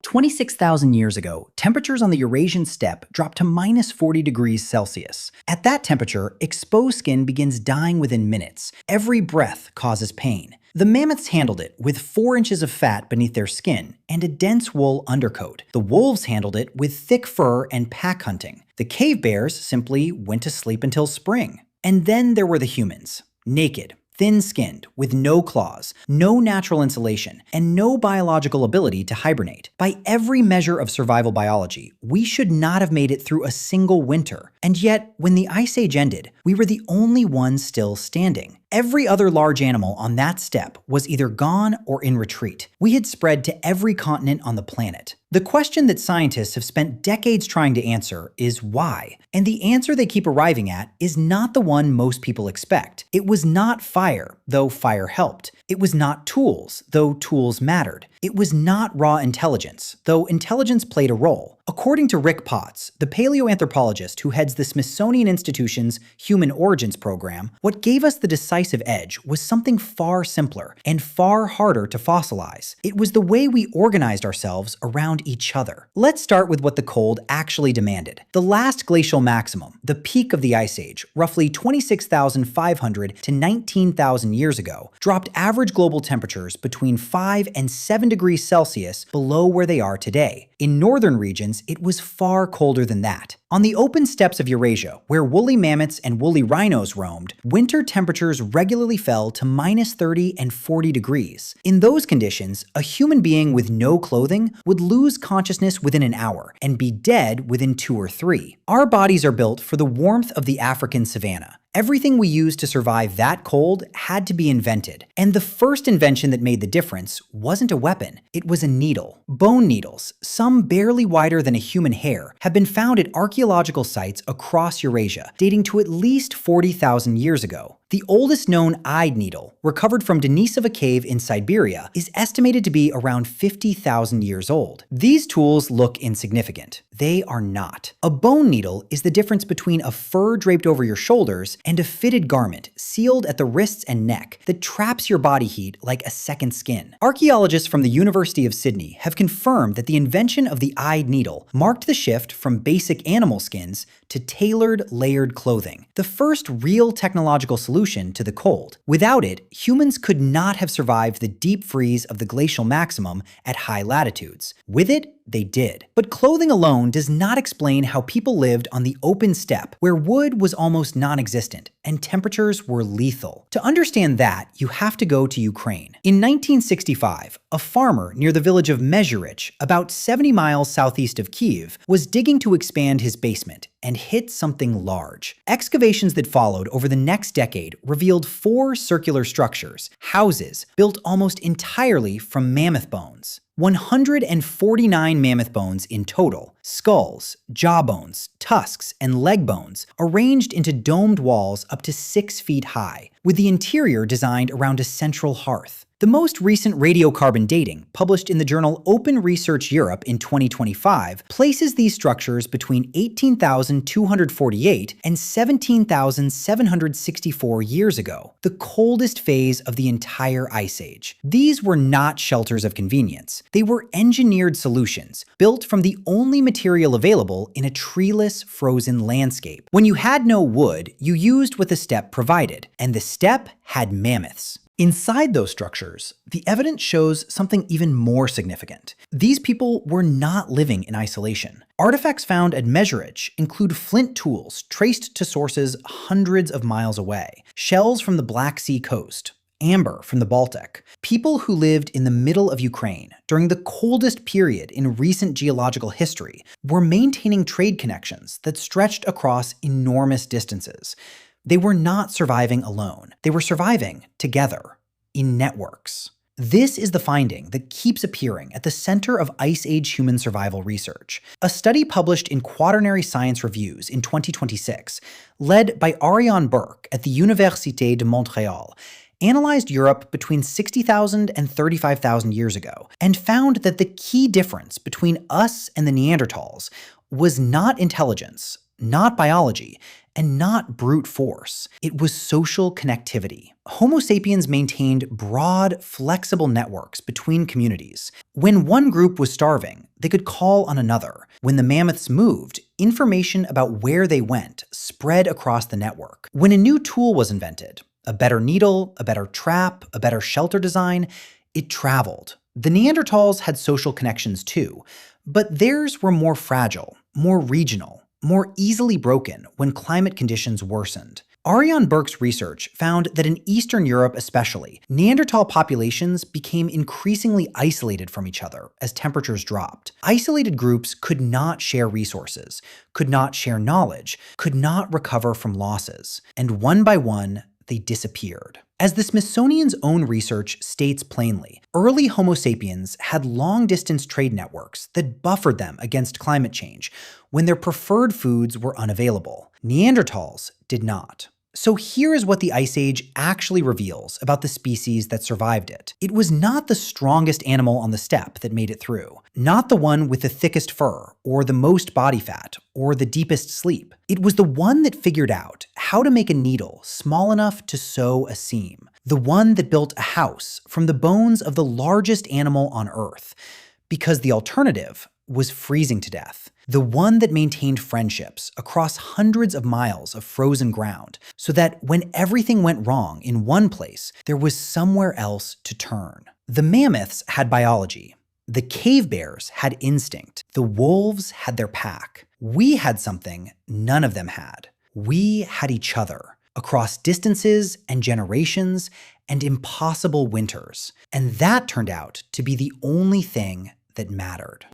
26,000 years ago, temperatures on the Eurasian steppe dropped to minus 40 degrees Celsius. At that temperature, exposed skin begins dying within minutes. Every breath causes pain. The mammoths handled it with 4 inches of fat beneath their skin and a dense wool undercoat. The wolves handled it with thick fur and pack hunting. The cave bears simply went to sleep until spring. And then there were the humans, naked, thin-skinned, with no claws, no natural insulation, and no biological ability to hibernate. By every measure of survival biology, we should not have made it through a single winter. And yet, when the Ice Age ended, we were the only ones still standing. Every other large animal on that steppe was either gone or in retreat. We had spread to every continent on the planet. The question that scientists have spent decades trying to answer is why? And the answer they keep arriving at is not the one most people expect. It was not fire, though fire helped. It was not tools, though tools mattered. It was not raw intelligence, though intelligence played a role. According to Rick Potts, the paleoanthropologist who heads the Smithsonian Institution's Human Origins program, what gave us the decisive edge was something far simpler and far harder to fossilize. It was the way we organized ourselves around each other. Let's start with what the cold actually demanded. The last glacial maximum, the peak of the Ice Age, roughly 26,500 to 19,000 years ago, dropped average global temperatures between 5 and 7 degrees Celsius below where they are today. In northern regions, it was far colder than that. On the open steppes of Eurasia, where woolly mammoths and woolly rhinos roamed, winter temperatures regularly fell to minus 30 and 40 degrees. In those conditions, a human being with no clothing would lose consciousness within an hour and be dead within 2 or 3. Our bodies are built for the warmth of the African savanna. Everything we used to survive that cold had to be invented. And the first invention that made the difference wasn't a weapon, it was a needle. Bone needles, some barely wider than a human hair, have been found at archaeological sites across Eurasia, dating to at least 40,000 years ago. The oldest known eyed needle, recovered from Denisova Cave in Siberia, is estimated to be around 50,000 years old. These tools look insignificant. They are not. A bone needle is the difference between a fur draped over your shoulders and a fitted garment sealed at the wrists and neck that traps your body heat like a second skin. Archaeologists from the University of Sydney have confirmed that the invention of the eyed needle marked the shift from basic animal skins to tailored, layered clothing, the first real technological solution to the cold. Without it, humans could not have survived the deep freeze of the glacial maximum at high latitudes. With it, they did. But clothing alone does not explain how people lived on the open steppe, where wood was almost non-existent and temperatures were lethal. To understand that, you have to go to Ukraine. In 1965, a farmer near the village of Mezhyrich, about 70 miles southeast of Kyiv, was digging to expand his basement and hit something large. Excavations that followed over the next decade revealed 4 circular structures, houses, built almost entirely from mammoth bones. 149 mammoth bones in total, skulls, jawbones, tusks, and leg bones, arranged into domed walls up to 6 feet high, with the interior designed around a central hearth. The most recent radiocarbon dating, published in the journal Open Research Europe in 2025, places these structures between 18,248 and 17,764 years ago, the coldest phase of the entire Ice Age. These were not shelters of convenience. They were engineered solutions, built from the only material available in a treeless, frozen landscape. When you had no wood, you used what the steppe provided, and the steppe had mammoths. Inside those structures, the evidence shows something even more significant. These people were not living in isolation. Artifacts found at Mezhyrich include flint tools traced to sources hundreds of miles away, shells from the Black Sea coast, amber from the Baltic. People who lived in the middle of Ukraine during the coldest period in recent geological history were maintaining trade connections that stretched across enormous distances. They were not surviving alone. They were surviving together, in networks. This is the finding that keeps appearing at the center of Ice Age human survival research. A study published in Quaternary Science Reviews in 2026, led by Ariane Burke at the Université de Montréal, analyzed Europe between 60,000 and 35,000 years ago, and found that the key difference between us and the Neanderthals was not intelligence, not biology, and not brute force. It was social connectivity. Homo sapiens maintained broad, flexible networks between communities. When one group was starving, they could call on another. When the mammoths moved, information about where they went spread across the network. When a new tool was invented, a better needle, a better trap, a better shelter design, it traveled. The Neanderthals had social connections too, but theirs were more fragile, more regional, more easily broken when climate conditions worsened. Ariane Burke's research found that in Eastern Europe especially, Neanderthal populations became increasingly isolated from each other as temperatures dropped. Isolated groups could not share resources, could not share knowledge, could not recover from losses, and one by one, they disappeared. As the Smithsonian's own research states plainly, early Homo sapiens had long-distance trade networks that buffered them against climate change when their preferred foods were unavailable. Neanderthals did not. So here is what the Ice Age actually reveals about the species that survived it. It was not the strongest animal on the steppe that made it through, not the one with the thickest fur, or the most body fat, or the deepest sleep. It was the one that figured out how to make a needle small enough to sew a seam, the one that built a house from the bones of the largest animal on Earth, because the alternative was freezing to death. The one that maintained friendships across hundreds of miles of frozen ground, so that when everything went wrong in one place, there was somewhere else to turn. The mammoths had biology. The cave bears had instinct. The wolves had their pack. We had something none of them had. We had each other, across distances and generations and impossible winters. And that turned out to be the only thing that mattered.